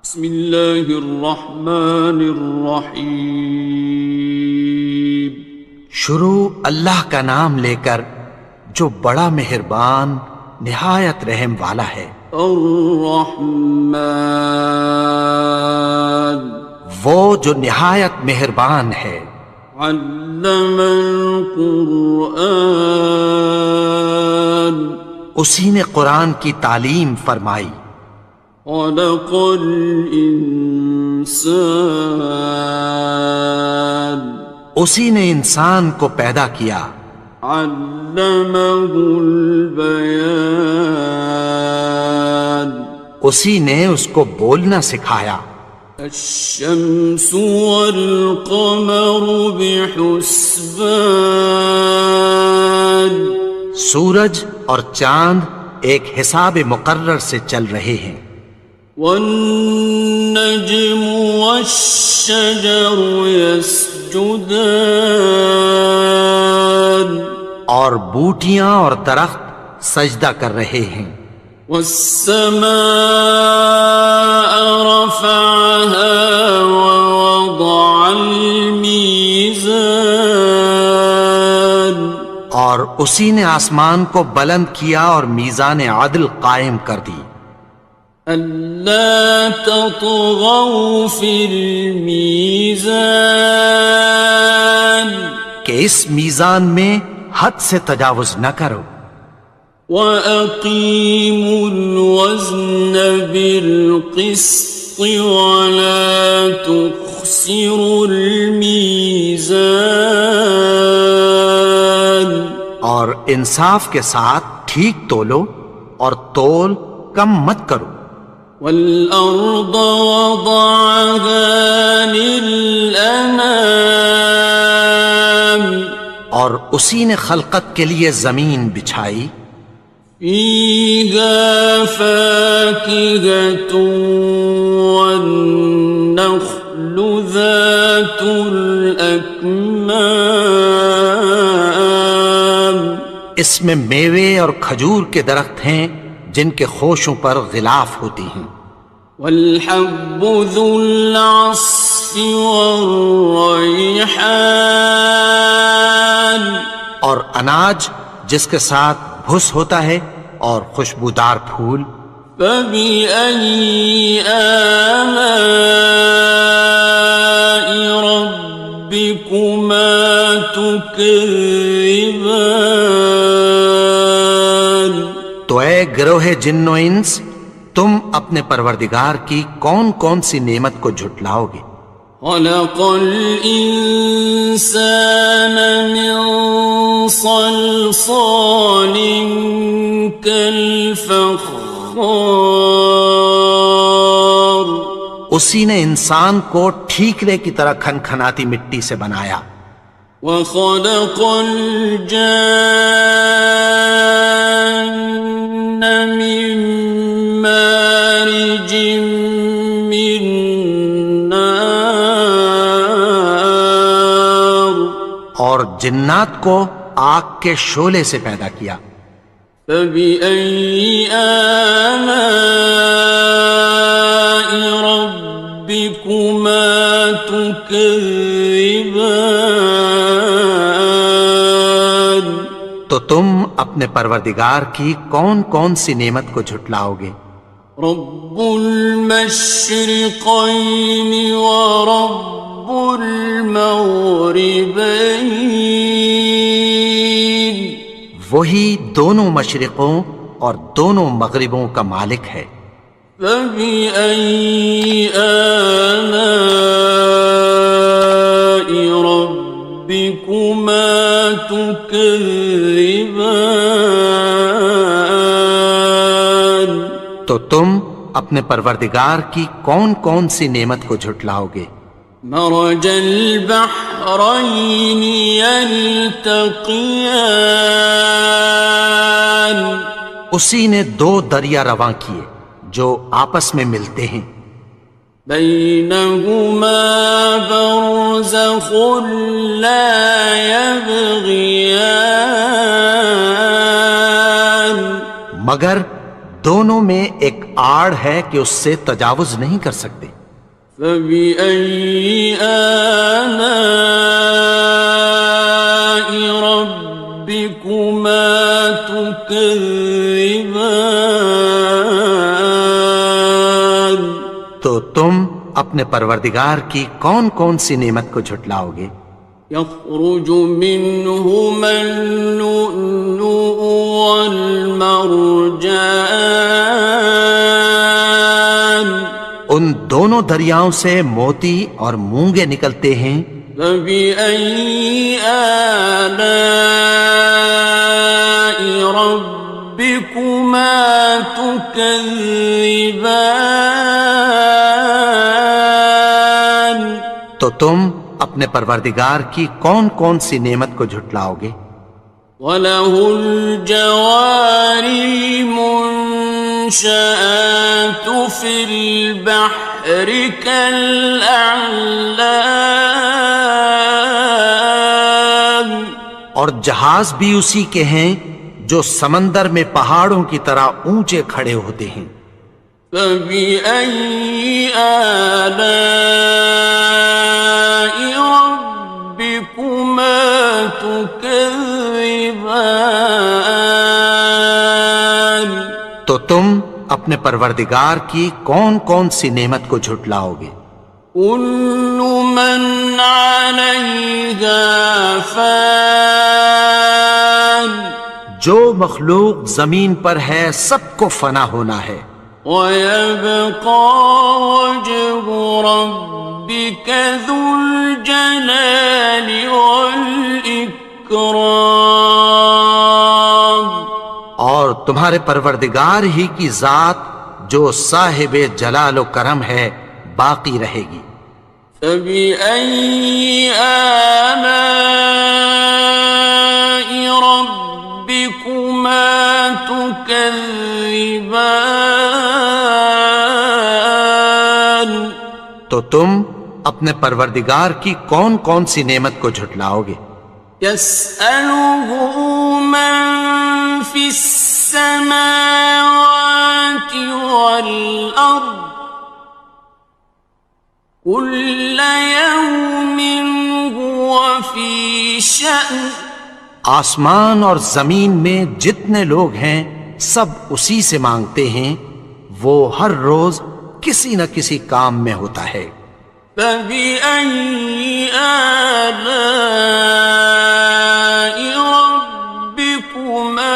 بسم اللہ الرحمن الرحیم۔ شروع اللہ کا نام لے کر جو بڑا مہربان نہایت رحم والا ہے۔ الرحمن، وہ جو نہایت مہربان ہے۔ علم القرآن، اسی نے قرآن کی تعلیم فرمائی۔ خلق الانسان، اسی نے انسان کو پیدا کیا۔ علمہ البیان، اسی نے اس کو بولنا سکھایا۔ الشمس والقمر بحسبان، سورج اور چاند ایک حساب مقرر سے چل رہے ہیں۔ والنجم والشجر يسجدان، اور بوٹیاں اور درخت سجدہ کر رہے ہیں۔ والسماء رفعها ووضع الميزان، اور اسی نے آسمان کو بلند کیا اور میزان عدل قائم کر دی۔ ألا تطغوا في الميزان، کہ اس میزان میں حد سے تجاوز نہ کرو۔ وَأَقِيمُوا الْوَزْنَ بِالْقِسْطِ وَلَا تُخْسِرُوا الْمِيزَانَ، اور انصاف کے ساتھ ٹھیک تولو اور تول کم مت کرو۔ وَالْأَرْضَ وَضَعَهَا لِلْأَنَامِ، اور اسی نے خلقت کے لیے زمین بچھائی۔ فِيهَا فَاكِهَةٌ وَالنَّخْلُ ذَاتُ الْأَكْمَامِ، اس میں میوے اور کھجور کے درخت ہیں جن کے خوشوں پر غلاف ہوتی ہیں۔ وَالْحَبُّ ذُو الْعَصْفِ وَالرَّيْحَانِ، اور اناج جس کے ساتھ بھس ہوتا ہے اور خوشبودار پھول۔ فَبِأَيِّ آلَاءِ رَبِّكُمَا تُكَذِّبَانِ، تو اے گروہ جن و انس، تم اپنے پروردگار کی کون کون سی نعمت کو جھٹلاؤ گے؟ خَلَقَ الْإِنسَانَ مِنْ صَلْصَالٍ كَالْفَخَّارِ، اسی نے انسان کو ٹھیکرے کی طرح کھنکھناتی مٹی سے بنایا۔ وَخَلَقَ الْجَانَّ مِن مَّارِجٍ مِّن نَّارٍ، اور جنات کو آگ کے شعلے سے پیدا کیا۔ فَبِأَيِّ آلَاءِ رَبِّكُمَا تُكَذِّبَانِ، تو تم اپنے پروردگار کی کون کون سی نعمت کو جھٹلاؤ گے؟ رب المشرقین ورب المغربین، وہی دونوں مشرقوں اور دونوں مغربوں کا مالک ہے۔ فَبِأَيِّ آلَاءِ رَبِّكُمَا تُكَذِّبَانِ، تو تم اپنے پروردگار کی کون کون سی نعمت کو جھٹلاؤ گے؟ مرج البحرین یلتقیان، اسی نے دو دریا رواں کیے جو آپس میں ملتے ہیں۔ بینہما برزخ لا یبغیان، مگر دونوں میں ایک آڑ ہے کہ اس سے تجاوز نہیں کر سکتے۔ فبأي آلاء ربكما تكذبان؟ تو تم اپنے پروردگار کی کون کون سی نعمت کو جھٹلاؤ گے؟ يخرج منهما اللؤلؤ والمرجان ان دونوں دریاؤں سے موتی اور مونگے نکلتے ہیں۔ فبأي آلاء ربكما تكذبان؟ تو تم اپنے پروردگار کی کون کون سی نعمت کو جھٹلاؤ گے؟ وَلَهُ الْجَوَارِ الْمُنشَآتُ فِي الْبَحْرِ كَالْأَعْلَامِ، اور جہاز بھی اسی کے ہیں جو سمندر میں پہاڑوں کی طرح اونچے کھڑے ہوتے ہیں۔ فَبِأَيِّ آلَاءِ رَبِّكُمَا تُكَذِّبَانِ؟ تو تم اپنے پروردگار کی کون کون سی نعمت کو جھٹلاؤ گے؟ كُلُّ مَنْ عَلَيْهَا فَانٍ، جو مخلوق زمین پر ہے سب کو فنا ہونا ہے۔ وَيَبْقَى وَجْهُ رَبِّكَ ذُو الْجَلَالِ وَالْإِكْرَامِ، اور تمہارے پروردگار ہی کی ذات جو صاحب جلال و کرم ہے باقی رہے گی۔ فَبِأَيِّ آلَاءِ رَبِّكُمَا تُكَذِّبَانِ؟ تو تم اپنے پروردگار کی کون کون سی نعمت کو جھٹلاؤ گے؟ يَسْأَلُهُ مَن فِي السَّمَاوَاتِ وَالْأَرْضِ كُلَّ يَوْمٍ هُوَ فِي شَأْنٍ، آسمان اور زمین میں جتنے لوگ ہیں سب اسی سے مانگتے ہیں، وہ ہر روز کسی نہ کسی کام میں ہوتا ہے۔ فَبِأَيِّ آلَاءِ رَبِّكُمَا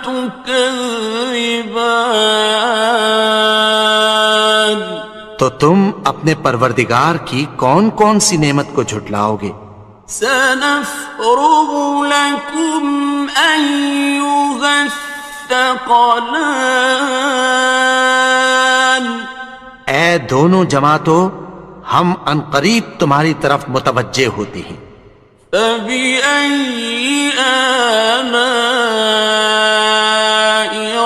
تُكَذِّبَانِ؟ تو تم اپنے پروردگار کی کون کون سی نعمت کو جھٹلاؤ گے؟ سَنَفْرُغُ لَكُمْ أَيُّهَ الثَّقَلَانِ، اے دونوں جماعتوں ہم عنقریب تمہاری طرف متوجہ ہوتے ہیں۔ فَبِأَيِّ آلَاءِ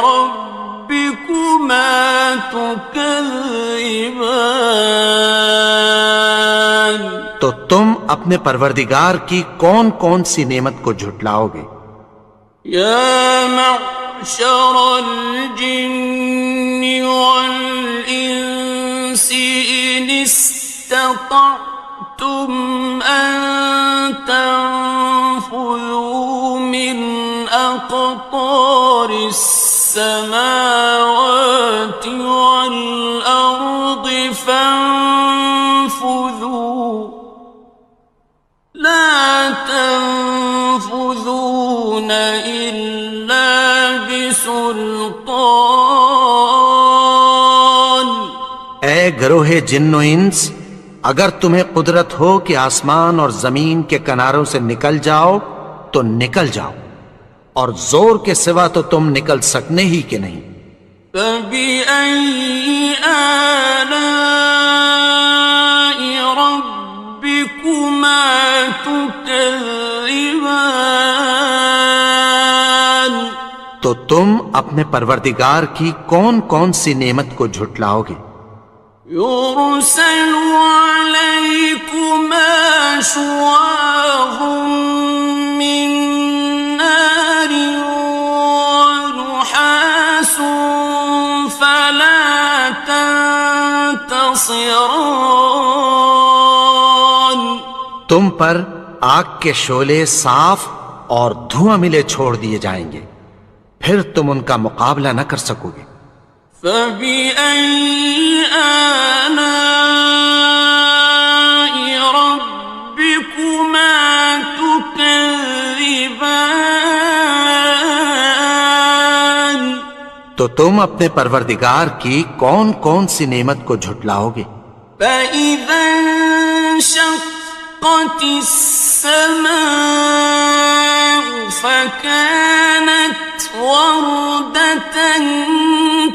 رَبِّكُمَا تُكَذِّبَانِ؟ تو تم اپنے پروردگار کی کون کون سی نعمت کو جھٹلاؤ گے؟ يَا مَعْشَرَ الْجِنِّ وَالْإِنسِ إِنِ اسْتَطَعْتُمْ أَن تَنفُذُوا مِنْ أَقْطَارِ السَّمَاوَاتِ وَالْأَرْضِ فَانفُذُوا لَا تَنفُذُونَ إِلَّا بِسُلْطَانٍ۔ اے گروہ جن و انس، اگر تمہیں قدرت ہو کہ آسمان اور زمین کے کناروں سے نکل جاؤ تو نکل جاؤ، اور زور کے سوا تو تم نکل سکنے ہی کہ نہیں۔ فَبِأَيِّ آلَاءِ رَبِّكُمَا تُكَذِّبَانِ؟ تو تم اپنے پروردگار کی کون کون سی نعمت کو جھٹلاؤ گے؟ يُرْسَلُ عَلَيْكُمَا شُوَاظٌ مِّن نَّارٍ وَنُحَاسٌ فَلَا خاصران. تم پر آگ کے شعلے صاف اور دھواں ملے چھوڑ دیے جائیں گے، پھر تم ان کا مقابلہ نہ کر سکو گے۔ فَبِأَيِّ آلَاءِ رَبِّكُمَا تُكَذِّبَانِ. تو تم اپنے پروردگار کی کون کون سی نعمت کو جھٹلاؤ گے؟ فَإِذَا انشَقَّتِ السَّمَاءُ فَكَانَتْ وَرْدَةً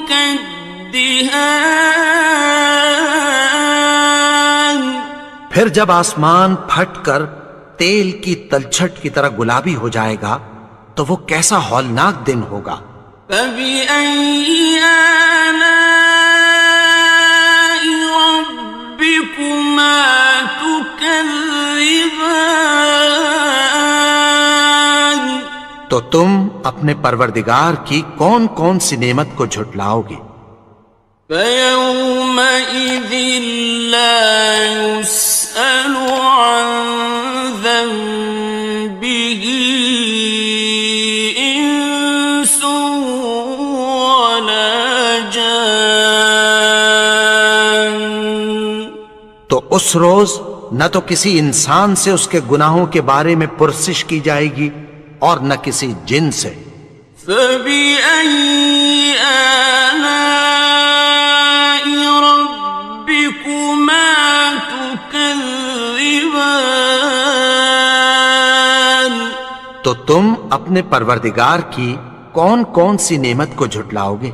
كَالدِّهَانِ. پھر جب آسمان پھٹ کر تیل کی تلچھٹ کی طرح گلابی ہو جائے گا تو وہ کیسا ہولناک دن ہوگا۔ فَبِأَيِّ آلَاءِ رَبِّكُمَا تُكَذِّبَانِ. تو تم اپنے پروردگار کی کون کون سی نعمت کو جھٹلاؤ گے؟ فَيَوْمَئِذٍ لَا يُسْأَلُ عَنْ ذَنبِهِ إِنسٌ وَلَا جَانٌ. تو اس روز نہ تو کسی انسان سے اس کے گناہوں کے بارے میں پرسش کی جائے گی اور نہ کسی جن سے۔ فَبِأَيِّ آلَاءِ رَبِّكُمَا تُكَذِّبَانِ. تو تم اپنے پروردگار کی کون کون سی نعمت کو جھٹلاؤ گے؟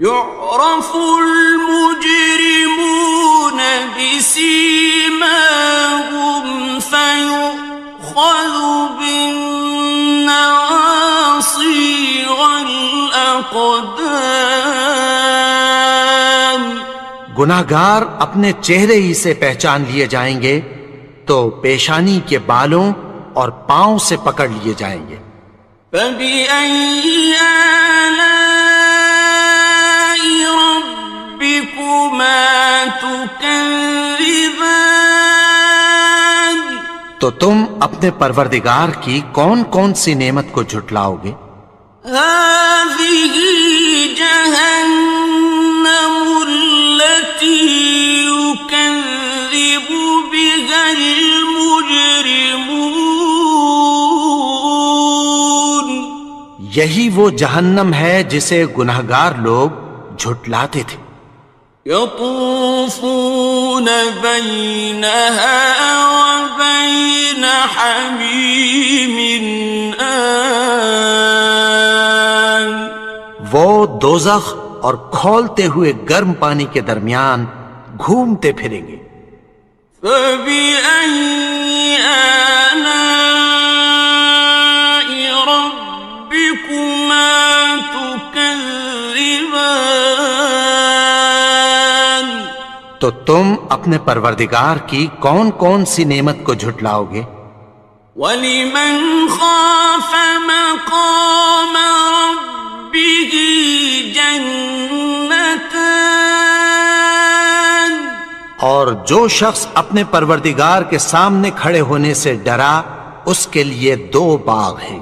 يُعْرَفُ الْمُجْرِمُونَ بِسِيمَاهُمْ فَيُؤْخَذُ بِالنَّوَاصِي وَالْأَقْدَامِ. گناہگار اپنے چہرے ہی سے پہچان لیے جائیں گے تو پیشانی کے بالوں اور پاؤں سے پکڑ لیے جائیں گے۔ فَبِأَيِّ آلَاءِ رَبِّكُمَا تُكَذِّبَانِ. تو تم اپنے پروردگار کی کون کون سی نعمت کو جھٹلاؤ گے؟ هَٰذِهِ جَهَنَّمُ الَّتِي يُكَذِّبُ بِهَا الْمُجْرِمُونَ. یہی وہ جہنم ہے جسے گناہگار لوگ جھٹلاتے تھے۔ يَطُوفُونَ بَيْنَهَا وَبَيْنَ حَمِيمٍ آنٍ. وہ دوزخ اور کھولتے ہوئے گرم پانی کے درمیان گھومتے پھریں گے۔ فَبِأَيِّ آلَاءِ رَبِّكُمَا تُكَذِّبَانِ. تو تم اپنے پروردگار کی کون کون سی نعمت کو جھٹلاؤ گے؟ وَلِمَنْ خَافَ مَقَامَ رَبِّهِ جَنَّتَانِ. اور جو شخص اپنے پروردگار کے سامنے کھڑے ہونے سے ڈرا اس کے لیے دو باغ ہیں۔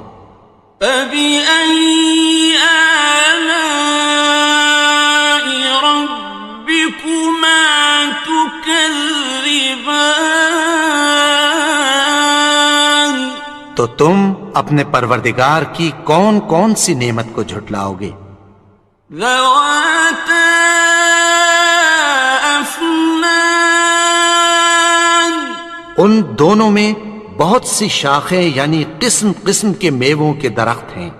فَبِأَيِّ آلَاءِ رَبِّكُمَا تُكَذِّبَانِ. تو تم اپنے پروردگار کی کون کون سی نعمت کو جھٹلاؤ گے؟ ذَوَاتَا أَفْنَانٍ. ان دونوں میں بہت سی شاخیں یعنی قسم قسم کے میووں کے درخت ہیں۔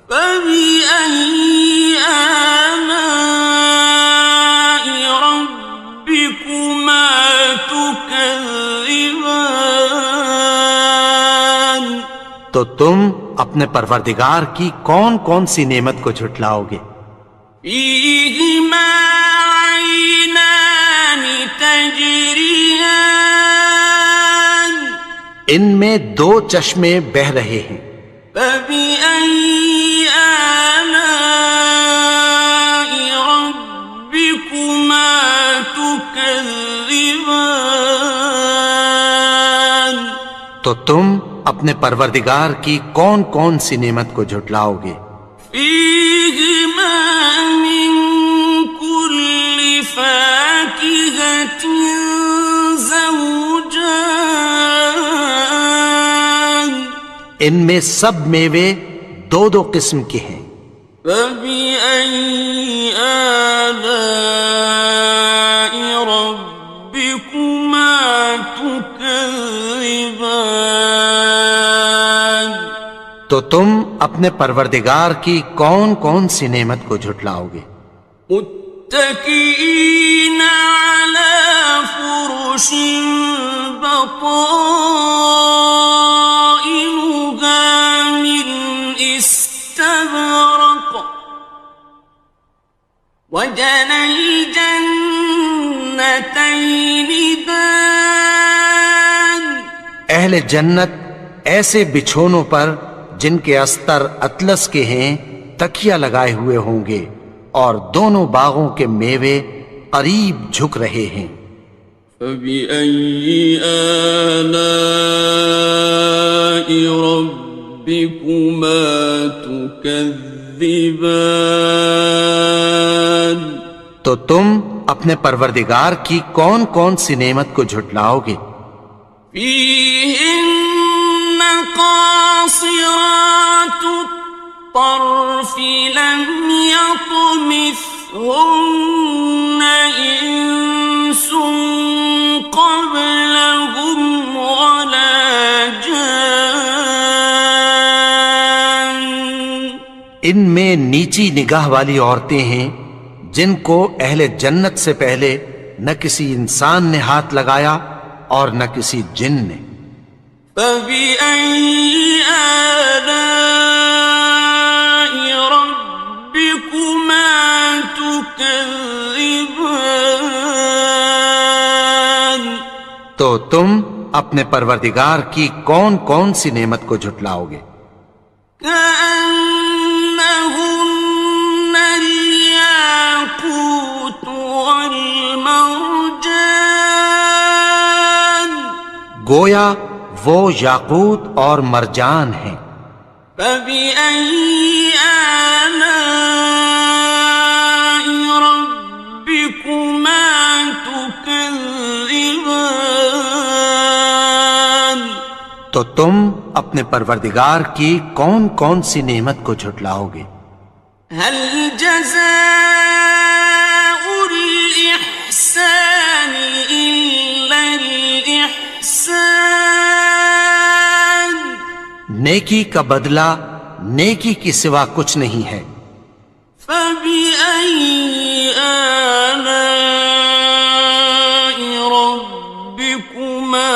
فَبِأَيِّ آلَاءِ رَبِّكُمَا تُكَذِّبَانِ. تو تم اپنے پروردگار کی کون کون سی نعمت کو جھٹلاؤ گے؟ فِيهِمَا عَيْنَانِ تَجْرِيَانِ. ان میں دو چشمے بہہ رہے ہیں۔ فَبِأَيِّ آلَاءِ رَبِّكُمَا تُكَذِّبَانِ. تو تم اپنے پروردگار کی کون کون سی نعمت کو جھٹلاؤ گے؟ فیہما من کل فاکہۃ زوجان، ان میں سب میوے دو دو قسم کے ہیں۔ فبأي آلاء ربكما تكذبان، تو تم اپنے پروردگار کی کون کون سی نعمت کو جھٹلاؤ گے؟ متكئين على فرش بطائنها من استبرق، وجنى الجنتين دان، اہل جنت ایسے بچھونوں پر جن کے استر اطلس کے ہیں تکیہ لگائے ہوئے ہوں گے، اور دونوں باغوں کے میوے قریب جھک رہے ہیں۔ فبأي آلاء ربكما تكذبان، تو تم اپنے پروردگار کی کون کون سی نعمت کو جھٹلاؤ گے؟ فيهن قاصرات الطرف لم يطمثهن إنس قبلهم ولا جان، ان میں نیچی نگاہ والی عورتیں ہیں جن کو اہل جنت سے پہلے نہ کسی انسان نے ہاتھ لگایا اور نہ کسی جن نے۔ فبأي آلاء ربكما تكذبان، تو تم اپنے پروردگار کی کون کون سی نعمت کو جھٹلاؤ گے؟ كأنهن الياقوت والمرجان، گویا وہ یاقوت اور مرجان ہیں۔ فبأي آلاء ربكما تكذبان، تو تم اپنے پروردگار کی کون کون سی نعمت کو جھٹلاؤ گے؟ هل جزاء الإحسان إلا الإحسان، نیکی کا بدلہ نیکی کی سوا کچھ نہیں ہے۔ فبأي آلاء ربكما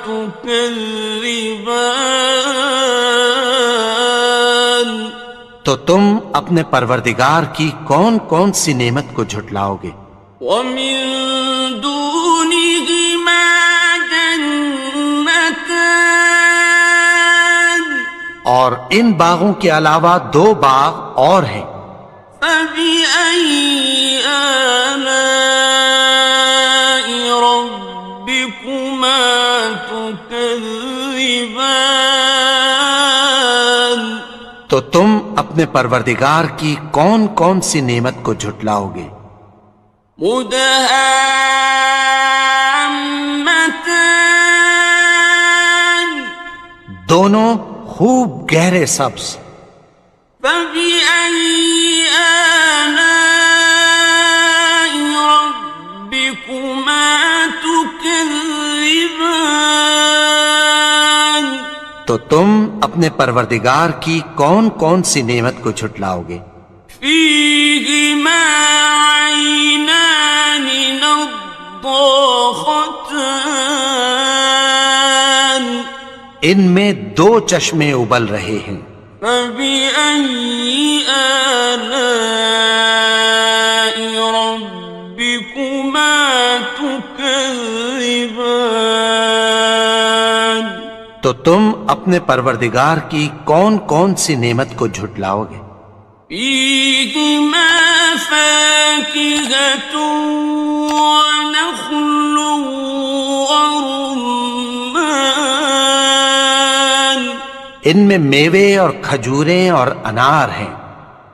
تكذبان، تو تم اپنے پروردگار کی کون کون سی نعمت کو جھٹلاؤ گے؟ ومن دونهما جنتان، اور ان باغوں کے علاوہ دو باغ اور ہیں۔ فبأي آلاء ربكما تكذبان، تو تم اپنے پروردگار کی کون کون سی نعمت کو جھٹلاؤ گے؟ مدهامتان، دونوں خوب گہرے سبز۔ فبأي آلاء ربكما تكذبان، تو تم اپنے پروردگار کی کون کون سی نعمت کو جھٹلاؤ گے؟ فيهما عينان نضاختان، ان میں دو چشمے ابل رہے ہیں۔ فبأي آلاء ربكما تكذبان، تو تم اپنے پروردگار کی کون کون سی نعمت کو جھٹلاؤ گے؟ فيهما فاكهة ونخل ورمان، ان میں میوے اور کھجوریں اور انار ہیں۔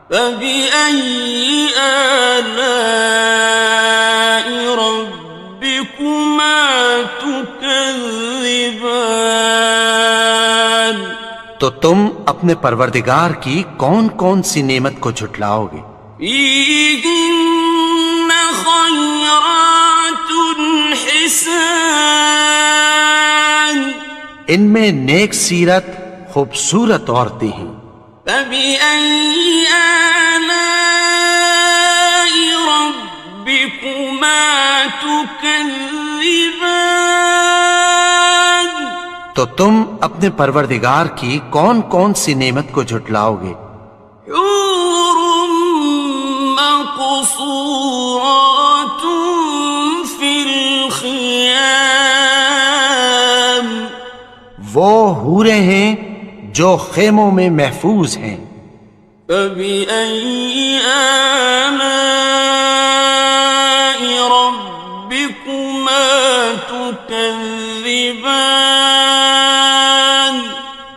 فبأي آلاء ربكما تكذبان؟ تو تم اپنے پروردگار کی کون کون سی نعمت کو جھٹلاؤ گے؟ فيهن خيرات حسان، ان میں نیک سیرت خوبصورت عورتیں ہیں۔ فبأي آلاء ربكما تكذبان؟ تو تم اپنے پروردگار کی کون کون سی نعمت کو جھٹلاؤ گے؟ حور مقصورات في الخيام، وہ حوریں ہیں جو خیموں میں محفوظ ہیں۔ فبأي آلاء ربكما تكذبان؟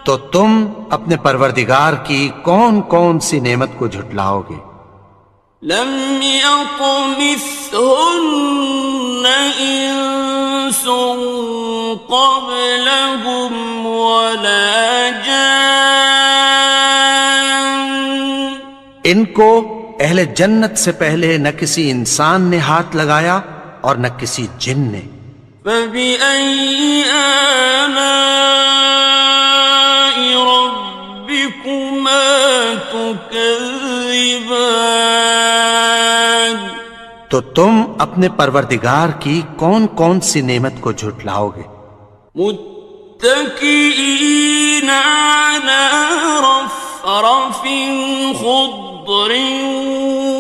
تو تم اپنے پروردگار کی کون کون سی نعمت کو جھٹلاؤ گے؟ لم يطمثهن إنس قبلهم ولا جان، ان کو اہل جنت سے پہلے نہ کسی انسان نے ہاتھ لگایا اور نہ کسی جن نے۔ فبأي آلاء ربكما تكذبان؟ تو تم اپنے پروردگار کی کون کون سی نعمت کو جھٹلاؤ گے؟ متكئين على رفرف خضر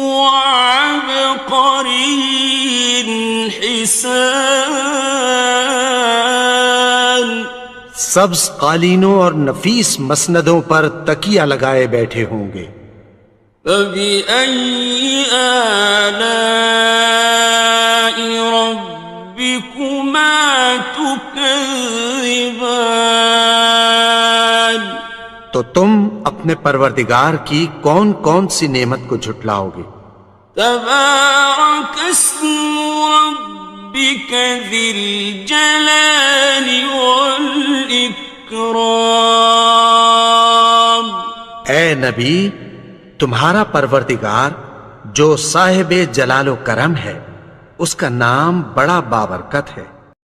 وعبقري حسان، سبز قالینوں اور نفیس مسندوں پر تکیہ لگائے بیٹھے ہوں گے۔ فبأي آلاء ربكما تكذبان؟ تو تم اپنے پروردگار کی کون کون سی نعمت کو جھٹلاؤ گے؟ تبارك اسم ربك ذي الجلال والإكرام۔ اے نبی، تمہارا پروردگار جو صاحب جلال و کرم ہے، اس کا نام بڑا بابرکت ہے۔